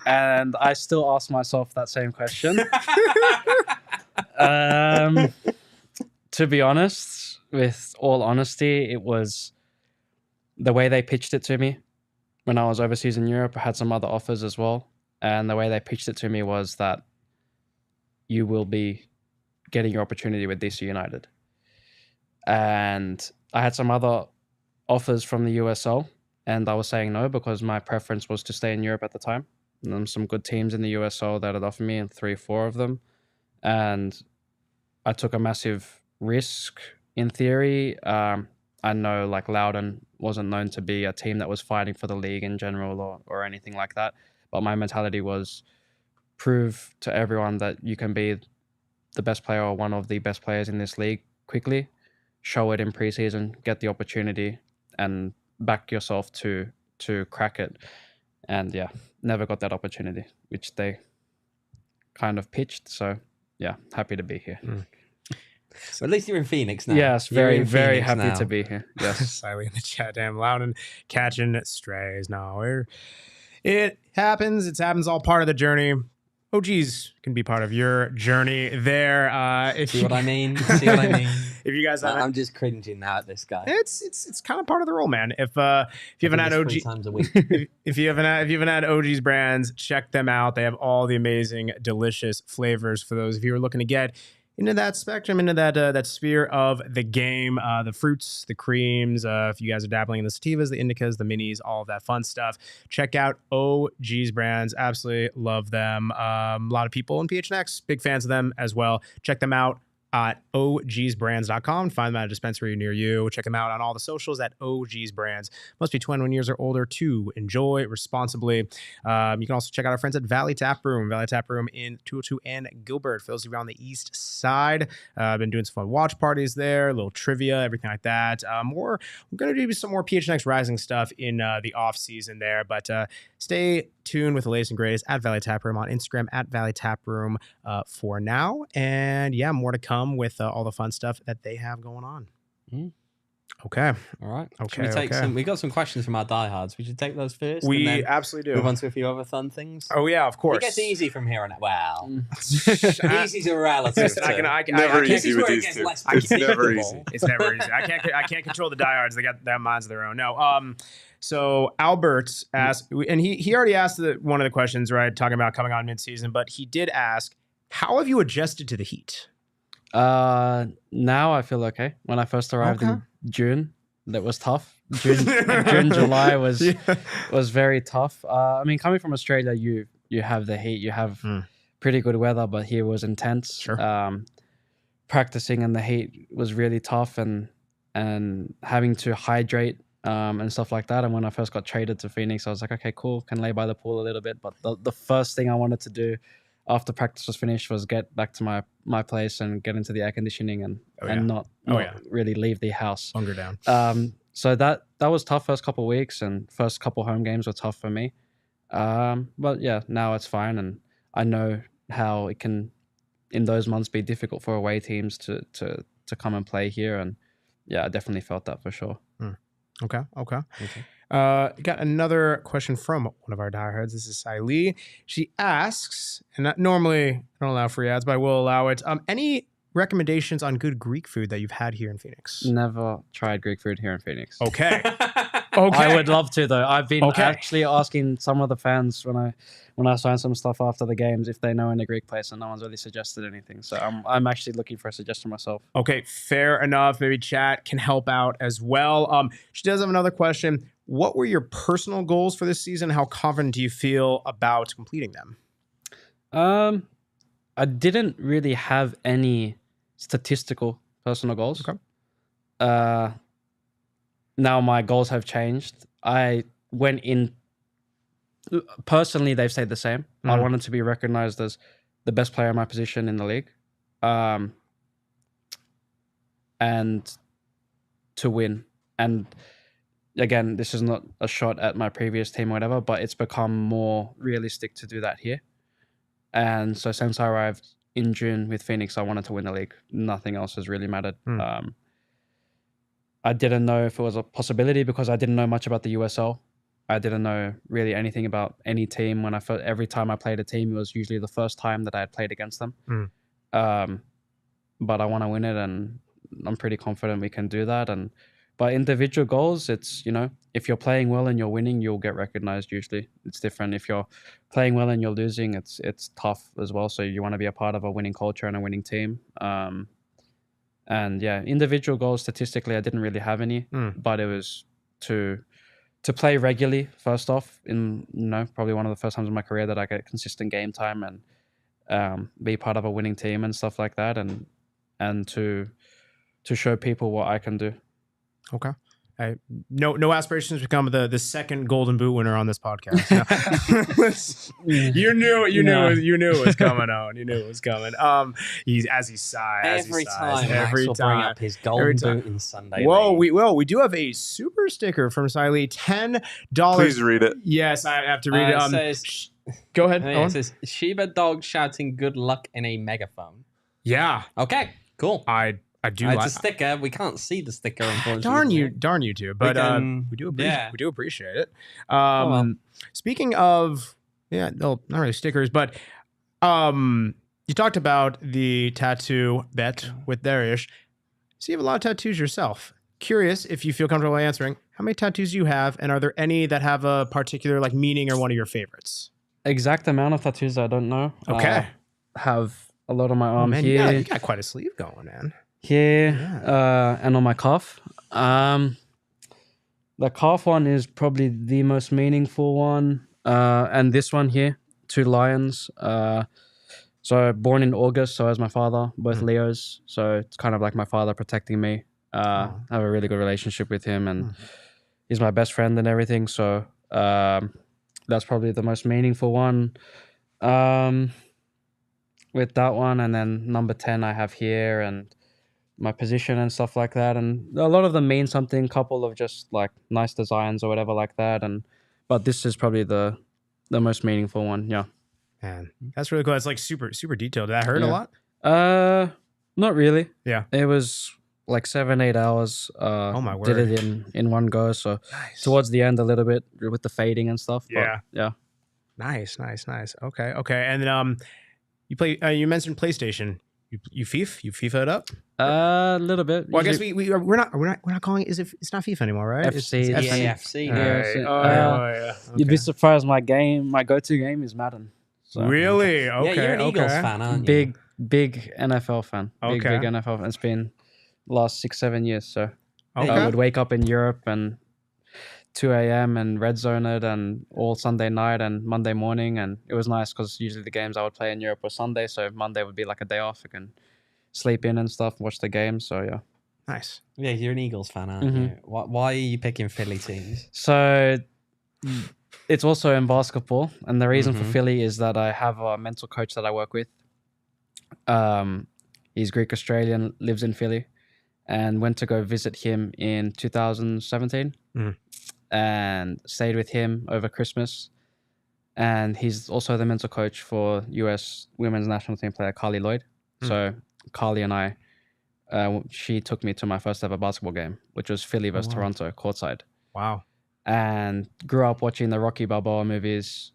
and I still ask myself that same question. To be honest, with all honesty, it was the way they pitched it to me. When I was overseas in Europe, I had some other offers as well. And the way they pitched it to me was that you will be getting your opportunity with DC United. And I had some other offers from the USL, and I was saying no because my preference was to stay in Europe at the time. And there were some good teams in the USL that had offered me, and 3-4 of them. And I took a massive risk in theory. I know like Loudoun wasn't known to be a team that was fighting for the league in general or anything like that. But my mentality was prove to everyone that you can be the best player or one of the best players in this league quickly, show it in preseason, get the opportunity, and back yourself to crack it. And never got that opportunity, which they kind of pitched. So happy to be here. At least you're in Phoenix now. Yes, very, very happy to be here. Yes. Silently in the chat, damn Loudoun catching strays. No, it happens. It happens, all part of the journey. OGs can be part of your journey there. See what I mean? See what I mean? If you guys, I'm just cringing now at this guy. It's kind of part of the role, man. If you haven't had OG 3 times a week, if you haven't had OG's brands, check them out. They have all the amazing, delicious flavors for those. If you were looking to get into that spectrum, into that sphere of the game, the fruits, the creams. If you guys are dabbling in the sativas, the indicas, the minis, all of that fun stuff, check out OG's brands. Absolutely love them. A lot of people in PHNX, big fans of them as well. Check them out at ogsbrands.com. Find them at a dispensary near you. Check them out on all the socials at OG's Brands. Must be 21 years or older to enjoy responsibly. You can also check out our friends at Valley Tap Room in 202 and Gilbert. For those of you on the east side, I've been doing some fun watch parties there, a little trivia, everything like that. We're going to do some more PHNX Rising stuff in the off season there, but stay tuned with the latest and greatest at Valley Tap Room on Instagram at Valley Tap Room for now. And yeah, more to come with all the fun stuff that they have going on. Okay. All right. Okay. Should we take we got some questions from our diehards. We should take those first. We and then absolutely do. Move on to a few other fun things. Oh yeah, of course. It gets easy from here on out. Well, easy's a relative. Never easy with these two. It's never easy. It's never easy. I can't control the diehards. They got minds of their own. No. So Albert asked, and he already asked one of the questions, right? Talking about coming on mid-season, but he did ask, how have you adjusted to the heat? Now I feel okay. When I first arrived in June, that was tough. June, July was very tough. I mean, coming from Australia, you have the heat, you have pretty good weather, but here was intense. Sure. Practicing in the heat was really tough, and having to hydrate and stuff like that. And when I first got traded to Phoenix, I was like, okay, cool, can lay by the pool a little bit. But the first thing I wanted to do after practice was finished was get back to my place and get into the air conditioning and not really leave the house. Hunger down. So that was tough first couple of weeks, and first couple home games were tough for me. But yeah, now it's fine, and I know how it can in those months be difficult for away teams to come and play here, and yeah, I definitely felt that for sure. Okay. Got another question from one of our diehards. This is Sai Lee. She asks, and normally I don't allow free ads, but I will allow it. Any recommendations on good Greek food that you've had here in Phoenix? Never tried Greek food here in Phoenix. Okay. I would love to though. I've been actually asking some of the fans when I sign some stuff after the games if they know any Greek place, and no one's really suggested anything. So I'm actually looking for a suggestion myself. Okay, fair enough. Maybe chat can help out as well. She does have another question. What were your personal goals for this season? How confident do you feel about completing them? I didn't really have any statistical personal goals. Okay. Now my goals have changed. I went in personally, they've stayed the same. I wanted to be recognized as the best player in my position in the league, and to win. And again, this is not a shot at my previous team or whatever, but it's become more realistic to do that here. And so since I arrived in June with Phoenix, I wanted to win the league. Nothing else has really mattered. I didn't know if it was a possibility because I didn't know much about the USL. I didn't know really anything about any team. Every time I played a team, it was usually the first time that I had played against them. But I want to win it, and I'm pretty confident we can do that. And by individual goals, it's, if you're playing well and you're winning, you'll get recognized usually. It's different. If you're playing well and you're losing, it's tough as well. So you want to be a part of a winning culture and a winning team. And yeah, individual goals, statistically, I didn't really have any, but it was to play regularly, first off, in probably one of the first times in my career that I get consistent game time and be part of a winning team and stuff like that, and to show people what I can do. Okay. No aspirations to become the second Golden Boot winner on this podcast. No. You knew it was coming on. You knew it was coming. He sighs. Every time Max will bring up his Golden Boot in Sunday. Whoa, we do have a super sticker from Siley. $10. Please read it. Yes, I have to read it. Says, go ahead. It says Sheba Dog shouting good luck in a megaphone. Yeah. Okay. Cool. I do. It's a sticker. We can't see the sticker, unfortunately. Darn you two. But we do appreciate it. Speaking of, not really stickers, but you talked about the tattoo bet with Darius. So you have a lot of tattoos yourself. Curious if you feel comfortable answering how many tattoos you have, and are there any that have a particular meaning or one of your favorites? Exact amount of tattoos I don't know. Okay. Have a lot on my arm man, here. you got quite a sleeve going, man. Here, and on my calf. The calf one is probably the most meaningful one. And this one here, 2 lions. So born in August, so as my father, both Leos. So it's kind of like my father protecting me. I have a really good relationship with him, and he's my best friend and everything. So that's probably the most meaningful one. With that one, and then number 10 I have here, and my position and stuff like that, and a lot of them mean something. Couple of just like nice designs or whatever like that, but this is probably the most meaningful one. Yeah, man, that's really cool. It's like super detailed. Did that hurt a lot? Not really. Yeah, it was like 7-8 hours. Oh my word! Did it in one go. So nice. Towards the end a little bit with the fading and stuff. Yeah, but yeah. Nice. Okay, and then you play. You mentioned PlayStation. You FIFA it up? A little bit. Well, I guess we're not calling it. It's not FIFA anymore, right? FC. It's AFC. Yeah. Okay. You'd be surprised. My go-to game is Madden. So. Really? Okay. Yeah, you're an Eagles fan, aren't you? Big NFL fan. Big NFL fan. It's been the last 6-7 years. So I would wake up in Europe and 2 a.m. and red zone it, and all Sunday night and Monday morning, and it was nice because usually the games I would play in Europe were Sunday, so Monday would be like a day off. I can sleep in and stuff, watch the game. So yeah, nice. Yeah, you're an Eagles fan, aren't you? Why are you picking Philly teams? So it's also in basketball, and the reason for Philly is that I have a mental coach that I work with. He's Greek Australian, lives in Philly, and went to go visit him in 2017. And stayed with him over Christmas. And he's also the mental coach for US women's national team player Carly Lloyd. So Carly and I, she took me to my first ever basketball game, which was Philly versus Toronto, courtside. Wow. And grew up watching the Rocky Balboa movies.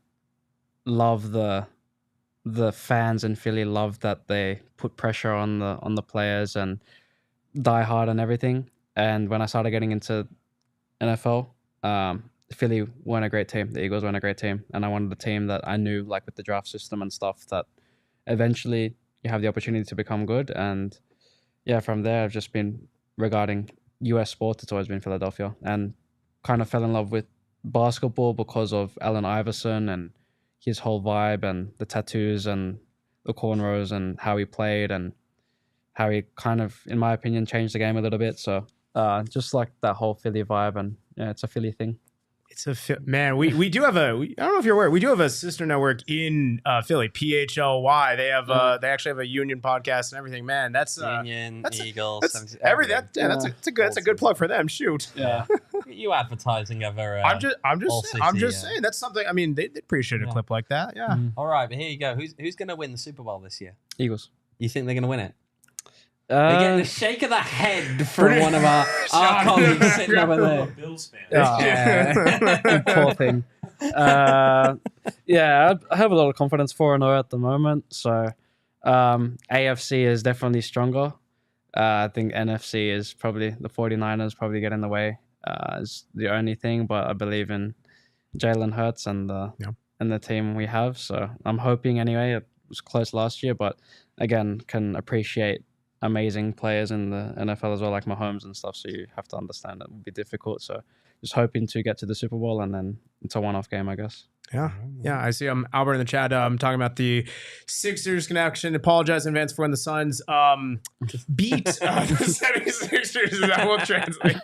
Love the fans in Philly, love that they put pressure on the players and die hard and everything. And when I started getting into NFL, Philly weren't a great team. The Eagles weren't a great team, and I wanted a team that I knew, like with the draft system and stuff, that eventually you have the opportunity to become good. And yeah, from there I've just been regarding US sports. It's always been Philadelphia, and kind of fell in love with basketball because of Allen Iverson and his whole vibe and the tattoos and the cornrows and how he played and how he kind of, in my opinion, changed the game a little bit. So just like that whole Philly vibe, and yeah, it's a Philly thing. It's man. We do have I don't know if you're aware. We do have a sister network in Philly, PHLY. They have they actually have a Union podcast and everything. Man, that's Union, that's Eagles, everything. That's a good plug for them. Shoot. Yeah. You advertising over. I'm just saying that's something. I mean, they'd appreciate a clip like that. Yeah. All right, but here you go. Who's going to win the Super Bowl this year? Eagles. You think they're going to win it? We're getting a shake of the head from one of our colleagues sitting over there. Bills fan. Poor thing. Yeah, I have a lot of confidence 4-0 at the moment. So AFC is definitely stronger. I think NFC is probably the 49ers probably get in the way. Is the only thing, but I believe in Jalen Hurts and the team we have. So I'm hoping anyway. It was close last year, but again, can appreciate amazing players in the NFL as well, like Mahomes and stuff. So you have to understand it would be difficult. So just hoping to get to the Super Bowl, and then it's a one-off game, I guess. Yeah. I see. Albert in the chat. I'm talking about the Sixers connection. Apologize in advance for when the Suns beat the 76ers. That will translate.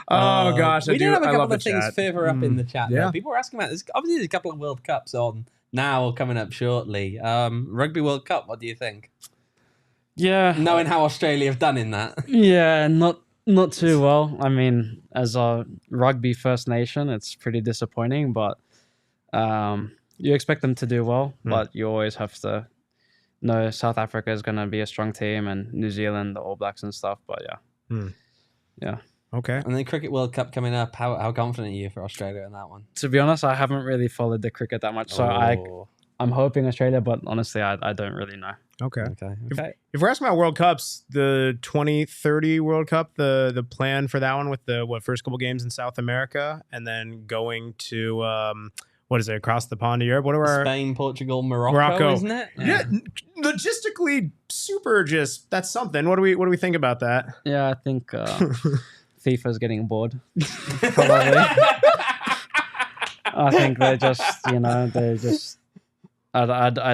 Oh gosh, we did have a couple of chat. things further up in the chat. Yeah. People were asking about this. Obviously, there's a couple of World Cups on now or coming up shortly. Rugby World Cup. What do you think? Yeah, Knowing how Australia have done in that. Yeah, not too well. I mean, as a rugby First Nation, it's pretty disappointing, but you expect them to do well, but you always have to know South Africa is going to be a strong team, and New Zealand, the All Blacks and stuff, but yeah. Okay. And then Cricket World Cup coming up. How confident are you for Australia in that one? To be honest, I haven't really followed the cricket that much, so I'm hoping Australia, but honestly, I don't really know. Okay. Okay. If we're asking about World Cups, the 2030 World Cup, the plan for that one with the first couple games in South America, and then going to what is it, across the pond to Europe? What are our Spain, Portugal, Morocco, isn't it? Yeah, logistically super. Just that's something. What do we think about that? Yeah, I think FIFA's getting bored. Probably. I think they're just, I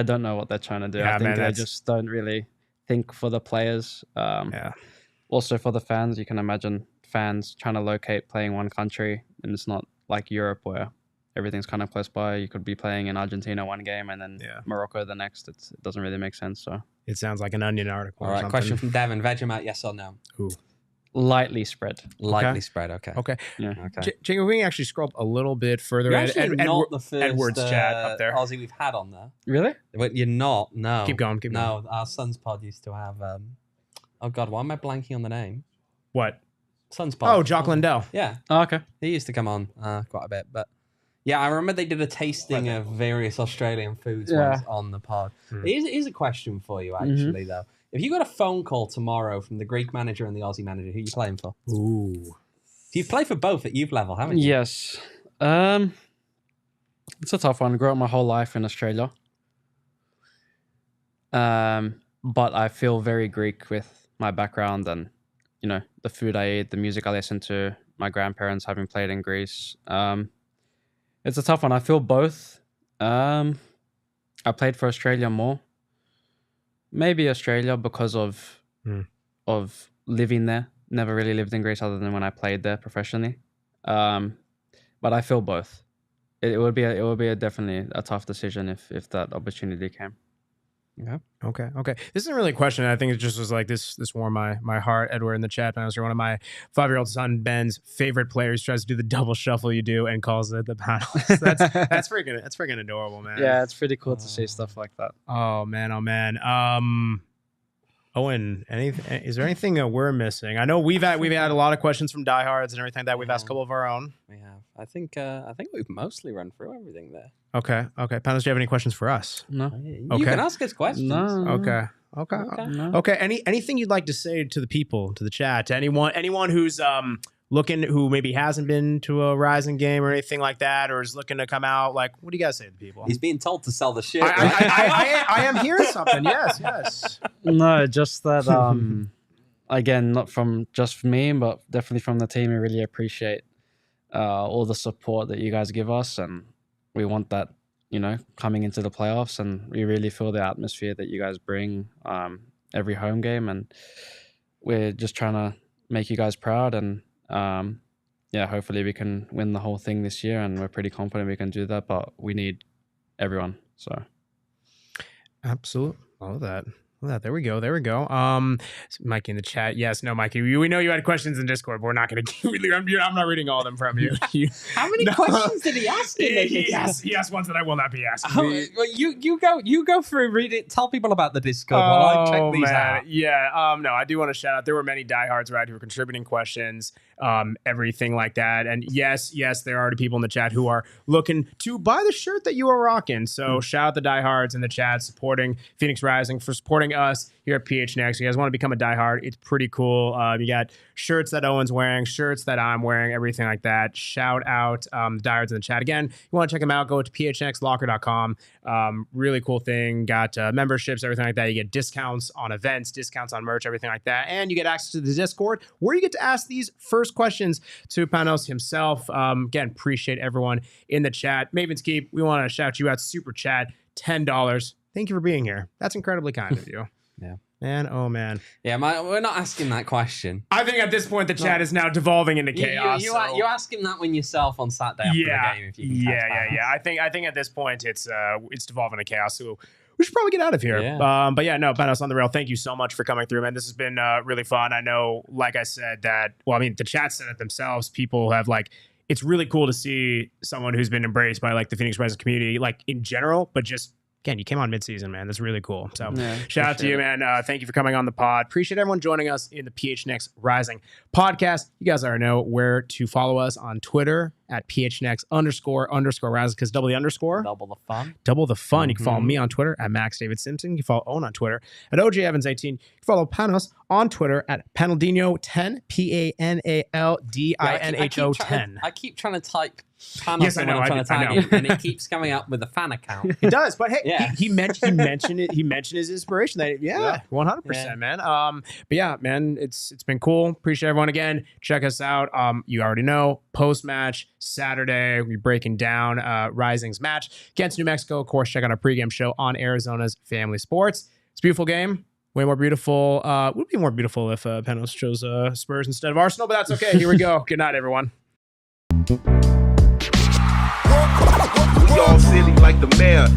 don't know what they're trying to do. Yeah, I think man, they just don't really think for the players. Also for the fans, you can imagine fans trying to locate playing one country, and it's not like Europe where everything's kind of close by. You could be playing in Argentina one game and then Morocco the next. It doesn't really make sense. So it sounds like an Onion article. All right, question from Devin: Vegemite, yes or no? Ooh. Lightly spread. Lightly spread. Okay. Yeah. Okay. Jacob, we can actually scroll up a little bit further. You're actually not the first Edward's chat up there. Aussie we've had on there. Really? But you're not. No. Keep going. No, our Suns pod used to have. Oh God, why am I blanking on the name? What? Suns pod. Oh, Jock Lindell. Yeah. Oh, okay. He used to come on quite a bit, but yeah, I remember they did a tasting of various Australian foods once on the pod. Here's a question for you, actually, though. If you got a phone call tomorrow from the Greek manager and the Aussie manager, who are you playing for? Ooh. You've played for both at youth level, haven't you? Yes. It's a tough one. I grew up my whole life in Australia. But I feel very Greek with my background and, the food I eat, the music I listen to, my grandparents having played in Greece. It's a tough one. I feel both. I played for Australia more. Maybe Australia because of living there. Never really lived in Greece other than when I played there professionally. But I feel both. It would be definitely a tough decision if that opportunity came. Yeah. Okay. This isn't really a question. I think it just was like this warmed my heart. Edward in the chat, Panos, you're one of my 5-year-old son Ben's favorite players. Tries to do the double shuffle you do and calls it the Panos. That's freaking adorable, man. Yeah, it's pretty cool to see stuff like that. Oh man. Owen, is there anything that we're missing? I know we've had a lot of questions from diehards and everything like that. We've asked a couple of our own. We have. I think we've mostly run through everything there. Okay. Panos, do you have any questions for us? No. You can ask us questions. No. Okay. No. Okay. Anything you'd like to say to the people, to the chat, to anyone who's looking, who maybe hasn't been to a Rising game or anything like that, or is looking to come out? Like, what do you guys say to people? He's being told to sell the shit. I am hearing something. Yes. No, just that. Again, not from just me, but definitely from the team. We really appreciate all the support that you guys give us, and we want that, coming into the playoffs, and we really feel the atmosphere that you guys bring every home game, and we're just trying to make you guys proud, and hopefully we can win the whole thing this year, and we're pretty confident we can do that, but we need everyone. So absolutely. All of that. There we go. Mikey in the chat. Yes, no, Mikey. We know you had questions in Discord, but we're not going to. I'm not reading all of them from you. How many questions did he ask? He asked ones that I will not be asking. Well, you go through, read it. Tell people about the Discord while I check these out. Yeah. No, I do want to shout out. There were many diehards right who were contributing questions, everything like that. And yes, there are already people in the chat who are looking to buy the shirt that you are rocking. So shout out the diehards in the chat supporting Phoenix Rising, for supporting us here at PHNX. You guys want to become a diehard? It's pretty cool. You got shirts that Owen's wearing, shirts that I'm wearing, everything like that. Shout out the diehards in the chat. Again, you want to check them out, go to phnxlocker.com. Really cool thing. Got memberships, everything like that. You get discounts on events, discounts on merch, everything like that. And you get access to the Discord where you get to ask these first questions to Panos himself. Again, appreciate everyone in the chat. Maven's Keep, we want to shout you out. Super chat, $10. Thank you for being here. That's incredibly kind of you. Yeah. Man, oh man. Yeah, we're not asking that question. I think at this point the chat is now devolving into chaos. You ask him that when yourself on Saturday after the game. If you can yeah. I think at this point it's devolving into chaos. So we should probably get out of here. Yeah. But yeah, no, Panos on the rail. Thank you so much for coming through, man. This has been really fun. I know, like I said, the chat said it themselves. People have it's really cool to see someone who's been embraced by the Phoenix Rising community, in general, but just. Again, you came on mid-season, man. That's really cool. So shout out to you, man. Thank you for coming on the pod. Appreciate everyone joining us in the PHNX Rising podcast. You guys already know where to follow us on Twitter at PHNX __Raz, because double the underscore. Double the fun. Double the fun. You can follow me on Twitter at Max David Simpson. You can follow Owen on Twitter at OJ Evans 18. You can follow Panos on Twitter at Panaldino10, PANALDINHO10. I keep trying to type Panos. Yes, I know. I'm trying to type in, and it keeps coming up with a fan account. It does, but hey, Yeah. he mentioned it. He mentioned his inspiration. That 100%, man. But yeah, man, it's been cool. Appreciate everyone again. Check us out. You already know, post match Saturday, we're breaking down Rising's match against New Mexico. Of course, check out our pregame show on Arizona's Family Sports. It's a beautiful game. Way more beautiful. Would be more beautiful if Panos chose Spurs instead of Arsenal, but that's okay. Here we go. Good night, everyone. We all silly like the mayor.